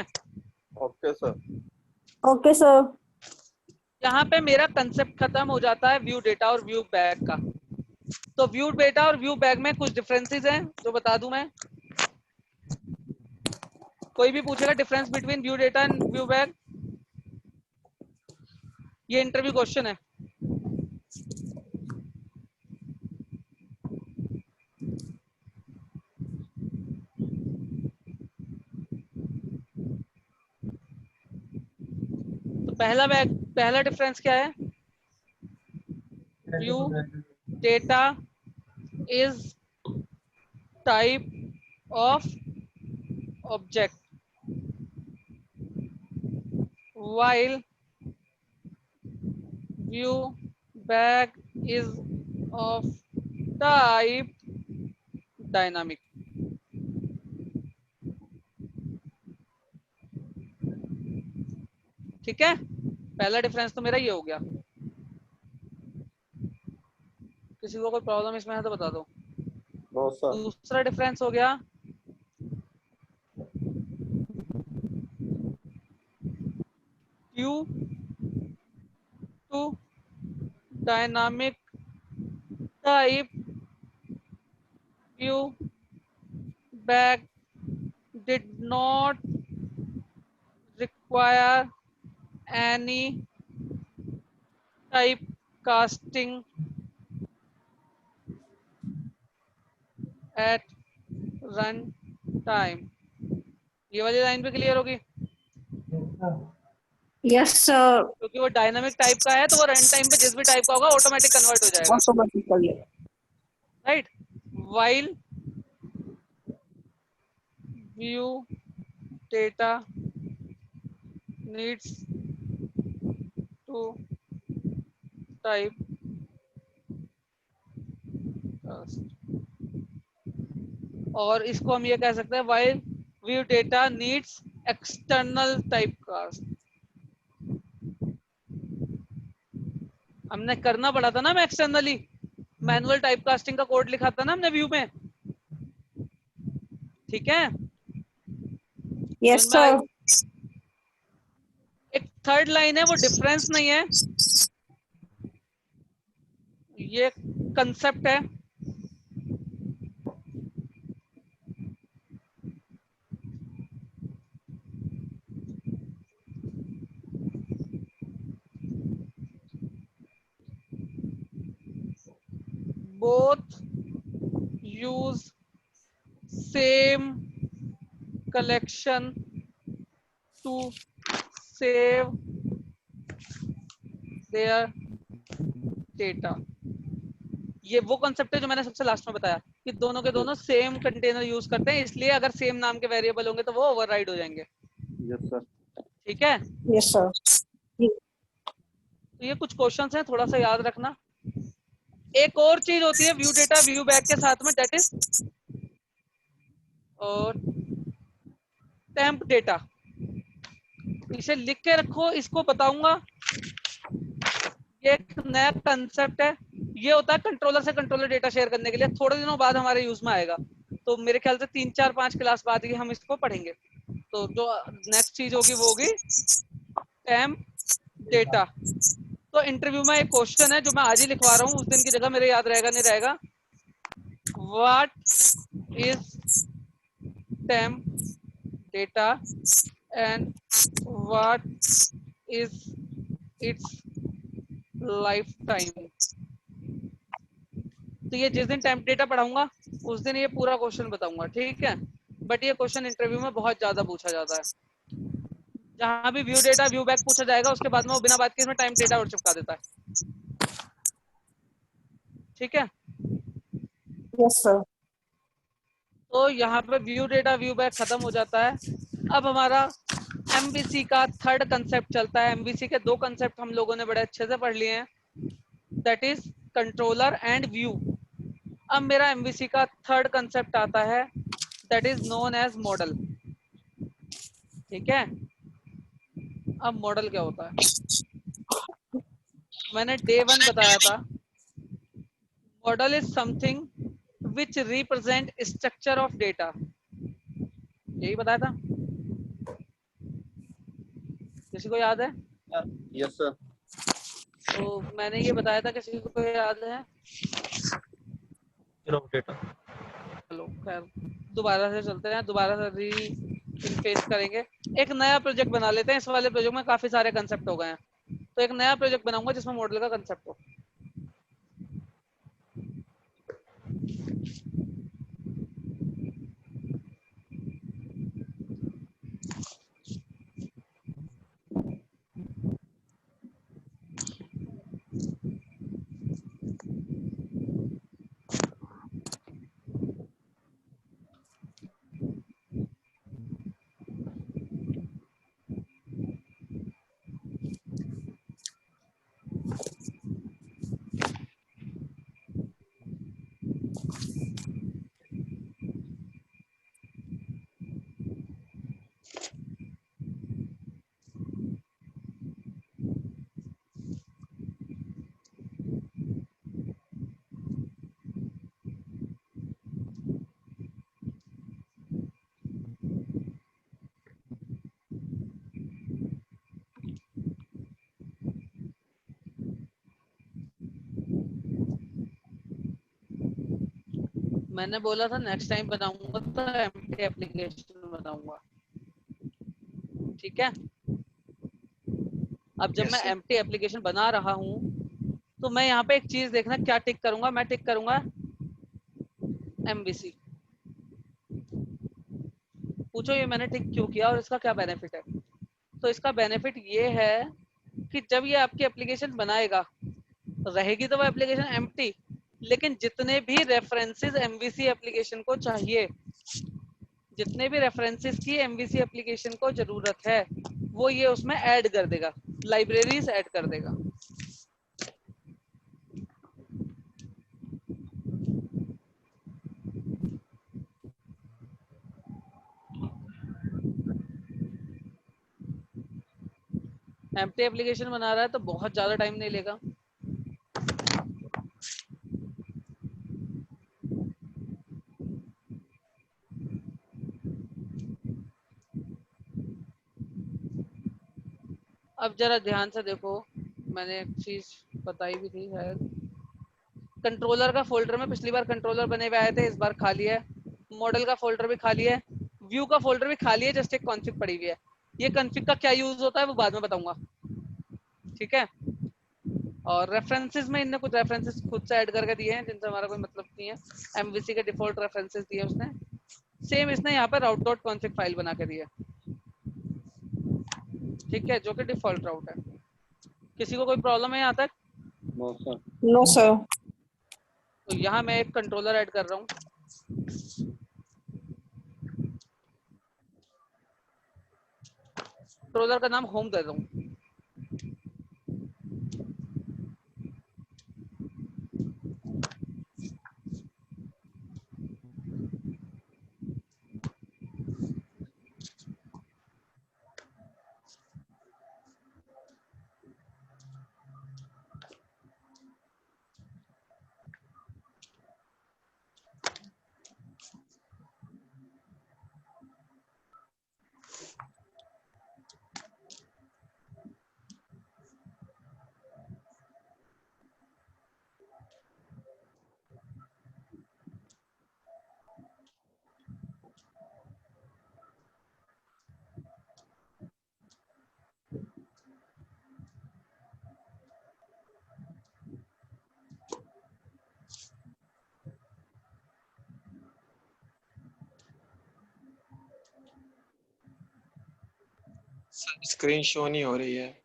ओके सर। Okay sir. यहाँ पे मेरा कंसेप्ट खत्म हो जाता है व्यू डेटा और व्यू बैग का। तो व्यू डेटा और व्यू बैग में कुछ डिफरेंसेस हैं जो बता दूं मैं। कोई भी पूछेगा difference between view data and view bag, ये इंटरव्यू क्वेश्चन है। तो पहला डिफरेंस क्या है, view data is type of object while view bag is of type dynamic। ठीक है, पहला डिफरेंस तो मेरा ये हो गया। किसी को कोई प्रॉब्लम इसमें है तो बता दो। No sir. दूसरा डिफरेंस हो गया view to dynamic type view bag did not require any typecasting at run time। ये वाली लाइन पे क्लियर होगी, यस सर। क्योंकि वो डायनामिक टाइप का है तो वो रन टाइम पे जिस भी टाइप का होगा ऑटोमेटिक कन्वर्ट हो जाएगा, automatically. Right. while view data needs to type और इसको हम ये कह सकते हैं while view data needs external typecast। हमने करना पड़ा था ना, मैं एक्सटर्नली मैनुअल टाइपकास्टिंग का कोड लिखा था ना हमने व्यू में। ठीक है, यस सर। एक थर्ड लाइन है, वो डिफरेंस नहीं है, ये कंसेप्ट है। both use same collection to save their data। ये वो कंसेप्ट है जो मैंने सबसे लास्ट में बताया कि दोनों के दोनों सेम कंटेनर यूज करते हैं, इसलिए अगर सेम नाम के वेरिएबल होंगे तो वो ओवरराइड हो जाएंगे। Yes sir. ठीक है, यस सर। तो ये कुछ क्वेश्चंस हैं, थोड़ा सा याद रखना। एक और चीज होती है व्यू डेटा व्यू बैग के साथ में, दैट इज और टेम्प डेटा। इसे लिख के रखो, इसको बताऊंगा। ये एक नया कंसेप्ट है, ये होता है कंट्रोलर से कंट्रोलर डेटा शेयर करने के लिए, थोड़े दिनों बाद हमारे यूज में आएगा, तो मेरे ख्याल से 3, 4, 5 क्लास बाद ही हम इसको पढ़ेंगे। तो जो नेक्स्ट चीज होगी वो होगी टेम्प डेटा। तो इंटरव्यू में एक क्वेश्चन है जो मैं आज ही लिखवा रहा हूँ, उस दिन की जगह मेरे याद रहेगा नहीं रहेगा। What is temp data and what is it's life time. तो ये जिस दिन टेम्प डेटा पढ़ाऊंगा उस दिन ये पूरा क्वेश्चन बताऊंगा, ठीक है। बट ये क्वेश्चन इंटरव्यू में बहुत ज्यादा पूछा जाता है। जहां भी व्यू डेटा व्यू बैक पूछा जाएगा उसके बाद में वो बिना बात के इसमें टाइम डेटा और चिपका देता है। ठीक है, यस सर। तो यहाँ पे व्यू डेटा व्यू बैक खत्म हो जाता है। अब हमारा एमवीसी का थर्ड कंसेप्ट चलता है। एमवीसी के 2 कंसेप्ट हम लोगों ने बड़े अच्छे से पढ़ लिए हैं, that is controller and view. अब मेरा एमवीसी का थर्ड कंसेप्ट आता है, that is known as model. ठीक है, अब मॉडल क्या होता है? मैंने डे 1 बताया था, model is something which represent structure of data, यही बताया था, किसी को याद है? Yes sir. तो मैंने ये बताया था, किसी को याद है? डेटा। चलो खैर, दोबारा से चलते हैं, दोबारा से री करेंगे। एक नया प्रोजेक्ट बना लेते हैं, इस वाले प्रोजेक्ट में काफी सारे कंसेप्ट हो गए हैं, तो एक नया प्रोजेक्ट बनाऊंगा जिसमें मॉडल का कंसेप्ट हो। मैंने बोला था नेक्स्ट टाइम बनाऊंगा तो एम्प्टी एप्लीकेशन बनाऊंगा, ठीक है? अब जब Yes, मैं sir. एम्प्टी एप्लीकेशन बना रहा हूं, तो मैं यहाँ पे एक चीज देखना क्या टिक करूंगा, मैं टिक करूंगा एमवीसी। पूछो ये मैंने टिक क्यों किया और इसका क्या बेनिफिट है? तो इसका बेनिफिट ये है कि जब ये आपकी एप्लीकेशन बनाएगा, रहेगी तो वो एप्लीकेशन एम्प्टी, लेकिन जितने भी रेफरेंसेस एमवीसी एप्लीकेशन को चाहिए, जितने भी रेफरेंसेस की एमवीसी एप्लीकेशन को जरूरत है, वो ये उसमें ऐड कर देगा, लाइब्रेरीज ऐड कर देगा। एम्प्टी एप्लीकेशन बना रहा है तो बहुत ज्यादा टाइम नहीं लेगा। अब जरा ध्यान से देखो, मैंने एक चीज बताई भी थी शायद, कंट्रोलर का फोल्डर में पिछली बार कंट्रोलर बने हुए आए थे, इस बार खाली है। मॉडल का फोल्डर भी खाली है, व्यू का फोल्डर भी खाली है, जस्ट एक कॉन्फ़िग पड़ी हुई है। ये कॉन्फ़िग का क्या यूज होता है वो बाद में बताऊंगा, ठीक है? और रेफरेंसेस में इनने कुछ रेफरेंसेस खुद से ऐड करके दिए हैं जिनसे हमारा कोई मतलब नहीं है, एमवीसी के डिफॉल्ट रेफरेंसेस दिए उसने। सेम इसने यहाँ पर राउट डॉट कॉन्फ़िग फाइल बना के दी है, ठीक है, जो कि डिफॉल्ट राउट है। किसी को कोई प्रॉब्लम है यहाँ तक? No sir. No, sir. तो यहाँ मैं एक कंट्रोलर ऐड कर रहा हूँ, कंट्रोलर का नाम होम दे रहा हूँ। स्क्रीन शो नहीं हो रही है।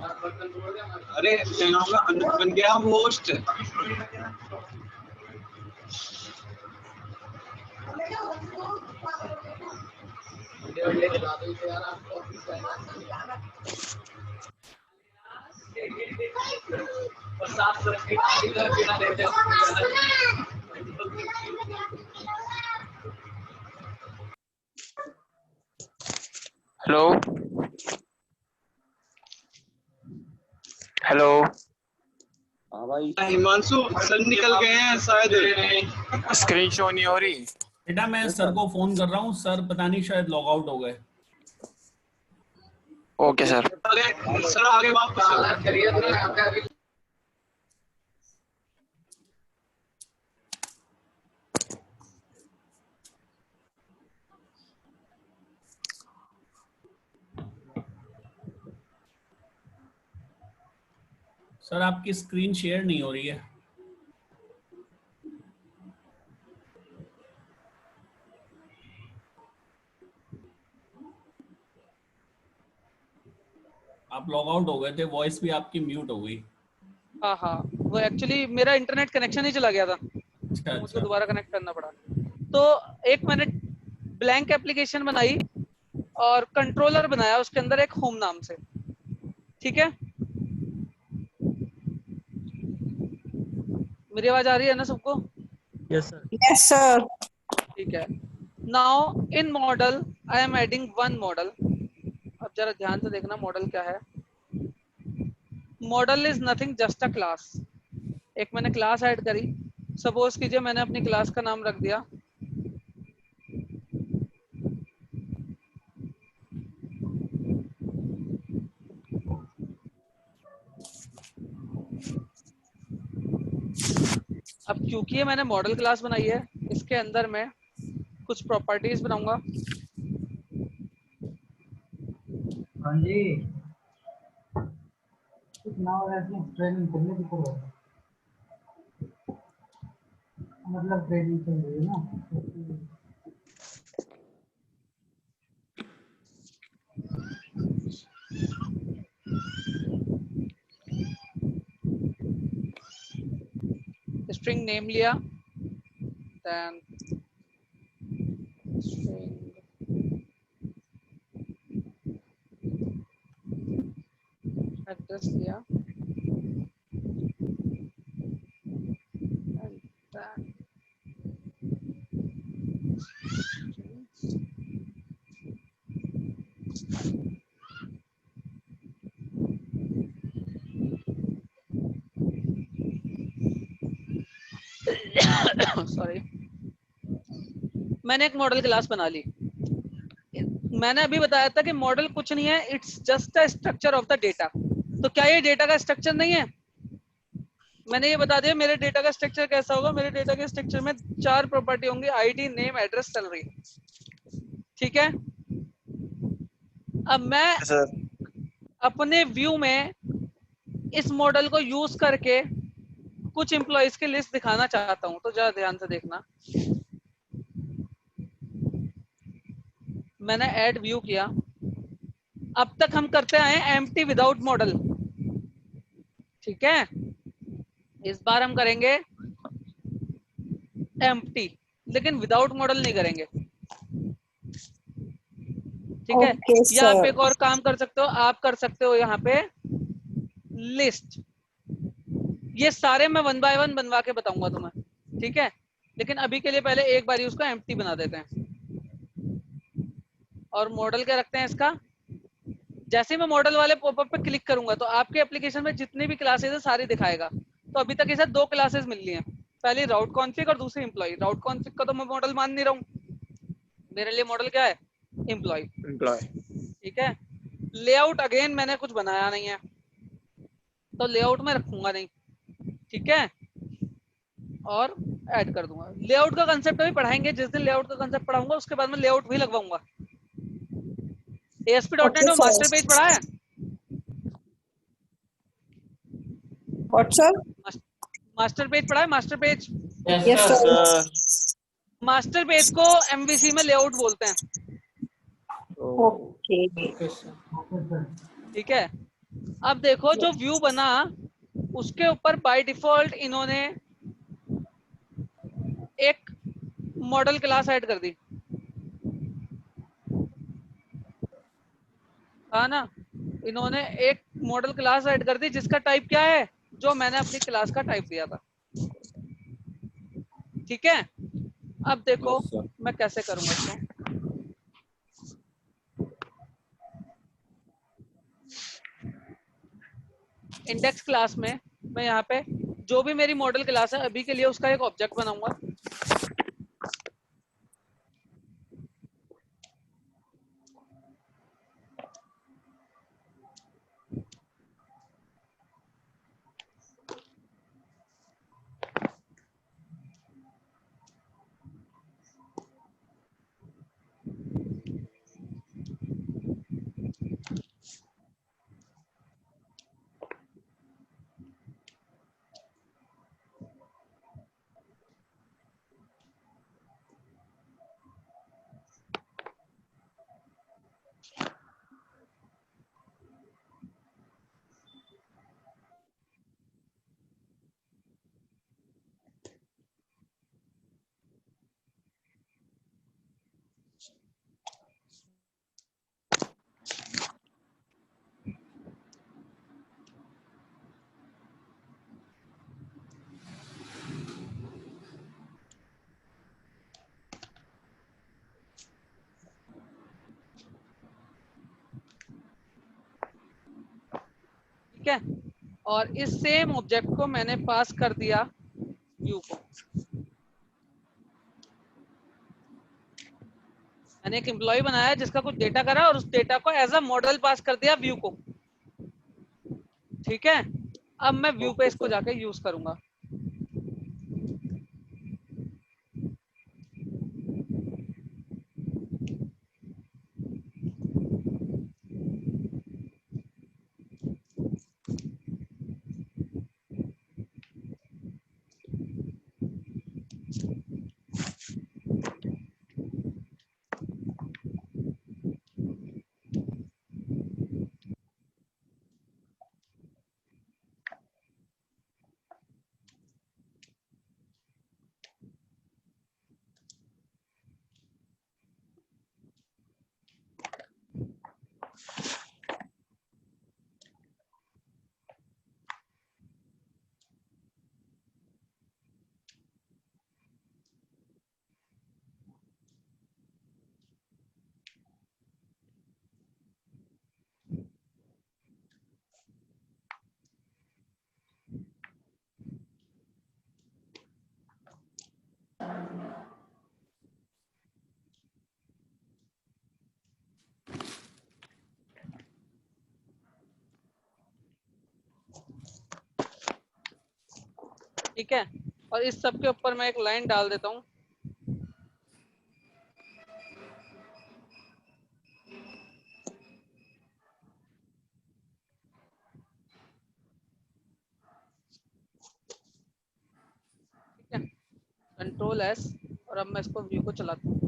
अरे बन गया होस्ट। Hello hello. हाँ भाई हिमांशु सर निकल गए हैं शायद। स्क्रीन शो नहीं हो रही। बेटा मैं सर को फोन कर रहा हूँ, सर पता नहीं शायद लॉग आउट हो गए। Okay sir. सर आगे वापस। सर आपकी स्क्रीन शेयर नहीं हो रही है। आप लॉग आउट हो गए थे, वॉइस भी आपकी म्यूट हो गई। हाँ हाँ, वो एक्चुअली मेरा इंटरनेट कनेक्शन ही चला गया था, अच्छा मुझको अच्छा। दोबारा कनेक्ट करना पड़ा। तो एक मैंने ब्लैंक एप्लीकेशन बनाई और कंट्रोलर बनाया उसके अंदर एक होम नाम से, ठीक है। मेरी आवाज आ रही है ना सबको? Yes, sir. ठीक है। Now in model I am adding one model. अब जरा ध्यान से देखना मॉडल क्या है। Model is nothing just a class. एक मैंने क्लास ऐड करी। सपोज कीजिए मैंने अपनी क्लास का नाम रख दिया अब क्योंकि ये मैंने मॉडल क्लास बनाई है, इसके अंदर मैं कुछ प्रॉपर्टीज बनाऊंगा। हाँ जी, नाउ ट्रेनिंग करने की करो, मतलब ट्रेनिंग चल रही है ना। स्ट्रिंग नेम लिया, देन स्ट्रिंग एड्रेस लिया, and then सॉरी, मैंने एक मॉडल क्लास बना ली। मैंने अभी बताया था कि मॉडल कुछ नहीं है, it's just a structure of the data. तो क्या ये डेटा का स्ट्रक्चर नहीं है? मैंने ये बता दिया मेरे डेटा का स्ट्रक्चर कैसा होगा। मेरे डेटा के स्ट्रक्चर में 4 प्रॉपर्टी होंगी, आईडी, नेम, एड्रेस, सैलरी, ठीक है। अब मैं सर अपने व्यू में इस मॉडल को यूज करके कुछ एम्प्लॉइज की लिस्ट दिखाना चाहता हूं, तो जरा ध्यान से देखना। मैंने ऐड व्यू किया। अब तक हम करते आए एम्प्टी विदाउट मॉडल, ठीक है। इस बार हम करेंगे एम्प्टी, लेकिन विदाउट मॉडल नहीं करेंगे, ठीक है। Okay, या आप sir. एक और काम कर सकते हो, आप कर सकते हो यहाँ पे लिस्ट। ये सारे मैं 1 बाय 1 बनवा के बताऊंगा तुम्हें, ठीक है। लेकिन अभी के लिए पहले एक बार उसको एम्प्टी बना देते हैं। और मॉडल क्या रखते हैं इसका? जैसे मैं मॉडल वाले पॉपअप पे क्लिक करूंगा तो आपके एप्लीकेशन में जितनी भी क्लासेस है सारी दिखाएगा। तो अभी तक इसे 2 क्लासेस मिल ली हैं, पहली राउट कॉन्फिग और दूसरी एम्प्लॉय। राउट कॉन्फिग का तो मैं मॉडल मान नहीं रहा हूँ, मेरे लिए मॉडल क्या है? एम्प्लॉय, ठीक है। लेआउट अगेन मैंने कुछ बनाया नहीं है तो लेआउट में रखूंगा नहीं, ठीक है। और ऐड कर दूंगा। लेआउट का कंसेप्ट अभी पढ़ाएंगे, जिस दिन लेआउट का कंसेप्ट पढ़ाऊंगा उसके बाद में लेआउट भी लगवाऊंगा। ASP.NET Okay, में sir. मास्टर पेज पढ़ा है? What, sir? मास्टर पेज पढ़ा है? Master page, Yes, sir. Master page को MVC में लेआउट बोलते हैं, Okay. ठीक है। अब देखो जो व्यू बना उसके ऊपर बाय डिफॉल्ट इन्होंने एक मॉडल क्लास ऐड कर दी, हाँ ना, इन्होंने एक मॉडल क्लास ऐड कर दी जिसका टाइप क्या है, जो मैंने अपनी क्लास का टाइप दिया था। ठीक है, अब देखो मैं कैसे करूंगा इसको। इंडेक्स क्लास में मैं यहाँ पे जो भी मेरी मॉडल क्लास है अभी के लिए उसका एक ऑब्जेक्ट बनाऊंगा। ठीक है, और इस सेम ऑब्जेक्ट को मैंने पास कर दिया व्यू को। मैंने एक एम्प्लॉय बनाया जिसका कुछ डेटा करा और उस डेटा को एज अ मॉडल पास कर दिया व्यू को। ठीक है, अब मैं व्यू पे इसको जाके यूज करूंगा। ठीक है, और इस सब के ऊपर मैं एक लाइन डाल देता हूँ। ठीक है, कंट्रोल एस, और अब मैं इसको व्यू को चलाता हूँ।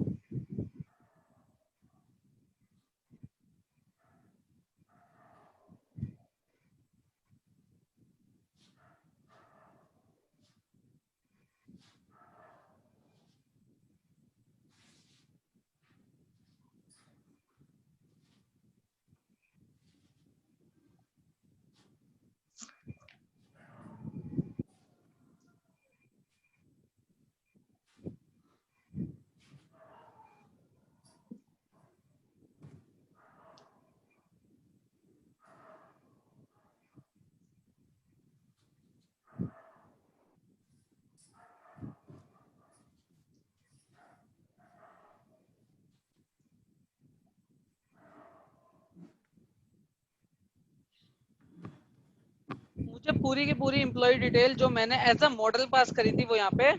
मुझे पूरी की पूरी एम्प्लॉय डिटेल जो मैंने एज अ मॉडल पास करी थी वो यहाँ पे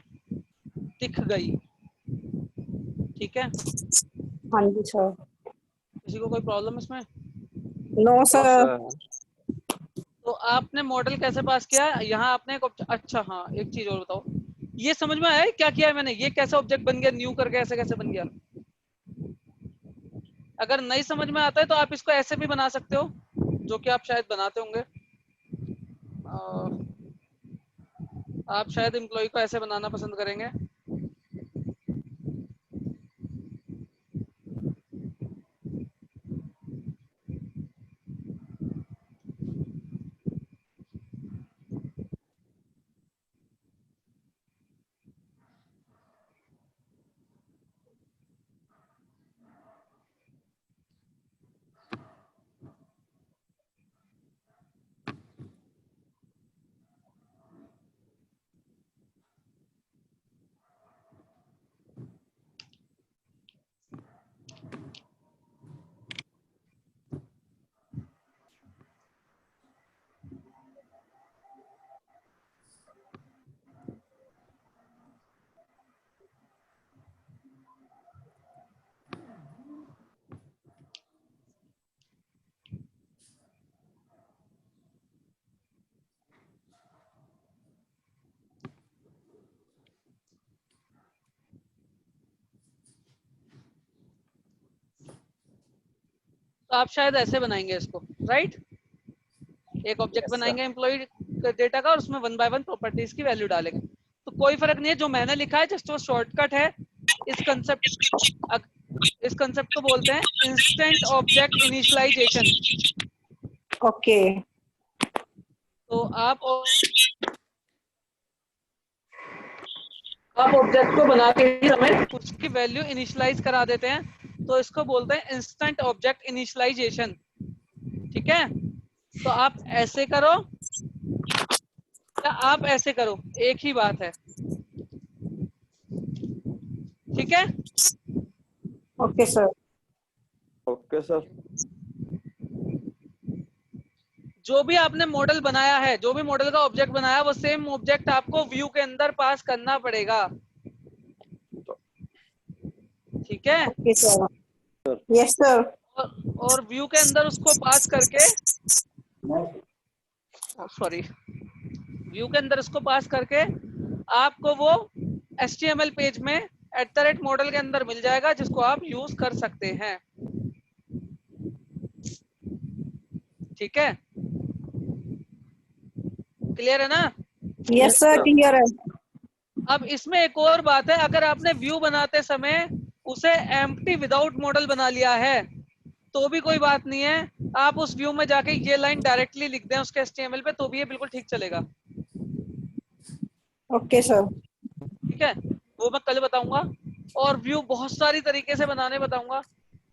दिख गई। ठीक है, हाँ जी सर। किसी को कोई प्रॉब्लम इसमें? No sir. तो आपने मॉडल कैसे पास किया यहाँ आपने एक अच्छा, हाँ एक चीज और बताओ, ये समझ में आया क्या किया है मैंने, ये कैसे ऑब्जेक्ट बन गया, न्यू करके ऐसे कैसे बन गया? अगर नहीं समझ में आता है तो आप इसको ऐसे भी बना सकते हो। जो कि आप शायद बनाते होंगे। आप शायद एम्प्लॉय को ऐसे बनाना पसंद करेंगे। तो आप शायद ऐसे बनाएंगे इसको, राइट? एक ऑब्जेक्ट बनाएंगे एम्प्लॉय डेटा का और उसमें 1 बाय 1 प्रॉपर्टीज की वैल्यू डालेंगे। तो कोई फर्क नहीं है, जो मैंने लिखा है जस्ट वो शॉर्टकट है। इस कंसेप्ट को बोलते हैं इंस्टेंट ऑब्जेक्ट इनिशियलाइजेशन। ओके। तो आप ऑब्जेक्ट को बना के ही हमें उसकी वैल्यू इनिशियलाइज करा देते हैं, तो इसको बोलते हैं इंस्टेंट ऑब्जेक्ट इनिशियलाइजेशन। ठीक है, तो आप ऐसे करो या आप ऐसे करो, एक ही बात है। ठीक है, ओके सर। Okay sir. जो भी आपने मॉडल बनाया है, जो भी मॉडल का ऑब्जेक्ट बनाया, वो सेम ऑब्जेक्ट आपको व्यू के अंदर पास करना पड़ेगा। ठीक है, ओके सर। Yes sir. और व्यू के अंदर उसको पास करके, सॉरी, व्यू के अंदर उसको पास करके आपको वो HTML पेज में @model के अंदर मिल जाएगा, जिसको आप यूज कर सकते हैं। ठीक है, क्लियर है ना? यस सर, क्लियर है। अब इसमें एक और बात है, अगर आपने व्यू बनाते समय उसे एम्प्टी विदाउट मॉडल बना लिया है तो भी कोई बात नहीं है, आप उस व्यू में जाके ये लाइन डायरेक्टली लिख दें उसके HTML पे, तो भी ये बिल्कुल ठीक चलेगा। Okay sir. ठीक है, वो मैं कल बताऊंगा। और व्यू बहुत सारी तरीके से बनाने बताऊंगा,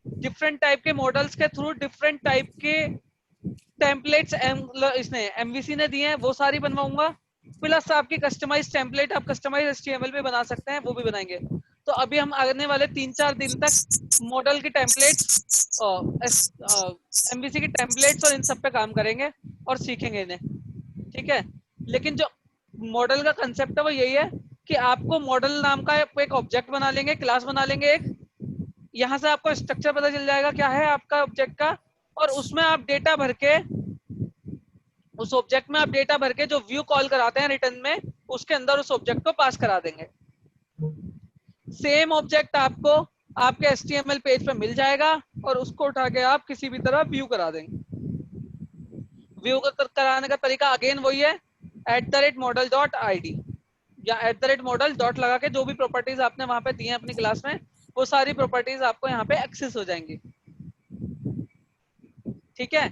डिफरेंट टाइप के मॉडल्स के थ्रू डिफरेंट टाइप के टेम्पलेट्स इसने MVC ने दिए हैं, वो सारी बनवाऊंगा। प्लस आपकी कस्टमाइज टेम्पलेट आप कस्टमाइज HTML पे बना सकते हैं, वो भी बनाएंगे। तो अभी हम आने वाले 3-4 दिन तक मॉडल की टेम्पलेट्स और MVC की टेम्पलेट्स और इन सब पे काम करेंगे और सीखेंगे इन्हें। ठीक है, लेकिन जो मॉडल का कंसेप्ट है वो यही है कि आपको मॉडल नाम का एक ऑब्जेक्ट बना लेंगे, क्लास बना लेंगे एक, यहाँ से आपको स्ट्रक्चर पता चल जाएगा क्या है आपका ऑब्जेक्ट का, और उसमें आप डेटा भर के, उस ऑब्जेक्ट में आप डेटा भर के जो व्यू कॉल कराते हैं रिटर्न में, उसके अंदर उस ऑब्जेक्ट को पास करा देंगे। सेम ऑब्जेक्ट आपको आपके HTML पेज पे मिल जाएगा और उसको उठा के आप किसी भी तरह व्यू करा देंगे। व्यू कराने का तरीका अगेन वही है, @model.id या @model डॉट लगा के जो भी प्रॉपर्टीज आपने वहां पे दी हैं अपनी क्लास में, वो सारी प्रॉपर्टीज आपको यहाँ पे एक्सेस हो जाएंगी। ठीक है,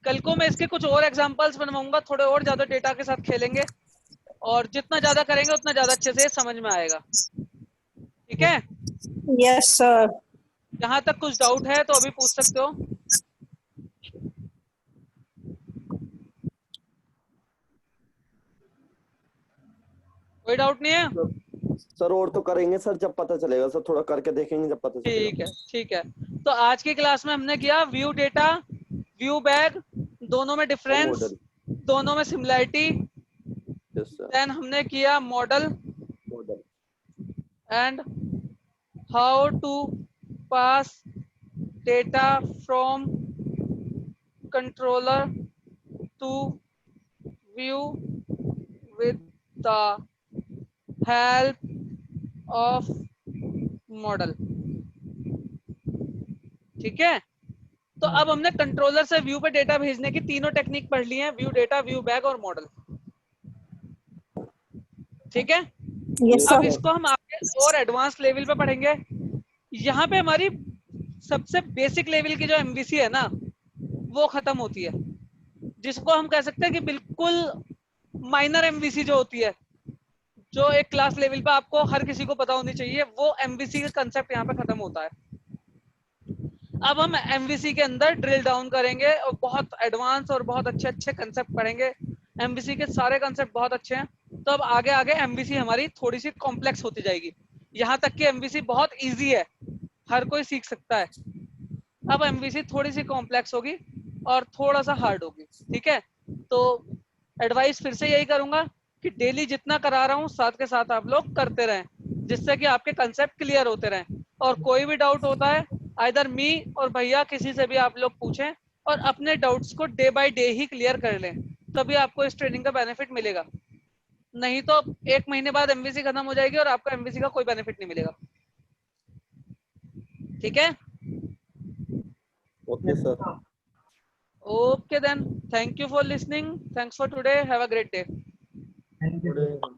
कल को मैं इसके कुछ और एग्जांपल्स बनवाऊंगा, थोड़े और ज्यादा डेटा के साथ खेलेंगे, और जितना ज्यादा करेंगे उतना ज्यादा अच्छे से समझ में आएगा। ठीक है, यस सर। यहाँ तक कुछ डाउट है तो अभी पूछ सकते हो। कोई डाउट नहीं है? सर और तो करेंगे सर जब पता चलेगा सर, थोड़ा करके देखेंगे जब पता चलेगा। ठीक है, ठीक है। तो आज की क्लास में हमने किया व्यू डेटा, व्यू बैग, दोनों में डिफरेंस, दोनों में सिमिलैरिटी, देन हमने किया model and how to pass data from controller to view with the help of model. ठीक है, तो अब हमने कंट्रोलर से व्यू पे डेटा भेजने की तीनों टेक्निक पढ़ ली है, व्यू डेटा, व्यू बैग और मॉडल। ठीक है, Yes, अब sir. इसको हम आगे और एडवांस लेवल पे पढ़ेंगे। यहाँ पे हमारी सबसे बेसिक लेवल की जो एमवीसी है ना वो खत्म होती है, जिसको हम कह सकते हैं कि बिल्कुल माइनर एमवीसी जो होती है, जो एक क्लास लेवल पे आपको हर किसी को पता होनी चाहिए, वो एमवीसी का कंसेप्ट यहाँ पे खत्म होता है। अब हम एमवीसी के अंदर ड्रिल डाउन करेंगे और बहुत एडवांस और बहुत अच्छे अच्छे कंसेप्ट पढ़ेंगे। एमवीसी के सारे कंसेप्ट बहुत अच्छे हैं, तो अब आगे आगे एमवीसी हमारी थोड़ी सी कॉम्प्लेक्स होती जाएगी। यहाँ तक कि एमवीसी बहुत इजी है, हर कोई सीख सकता है। अब एमवीसी थोड़ी सी कॉम्प्लेक्स होगी और थोड़ा सा हार्ड होगी। ठीक है, तो एडवाइस फिर से यही करूंगा कि डेली जितना करा रहा हूँ साथ के साथ आप लोग करते रहें, जिससे कि आपके कंसेप्ट क्लियर होते रहें। और कोई भी डाउट होता है आइदर मी और भैया किसी से भी आप लोग पूछें और अपने डाउट्स को day by day he clear कर लें, तभी आपको इस ट्रेनिंग का बेनिफिट मिलेगा। नहीं तो 1 महीने बाद एमवीसी खत्म हो जाएगी और आपको एमवीसी का कोई बेनिफिट नहीं मिलेगा। ठीक है, okay sir. okay then, thank you for listening, thanks for today, have a great day। Thank you.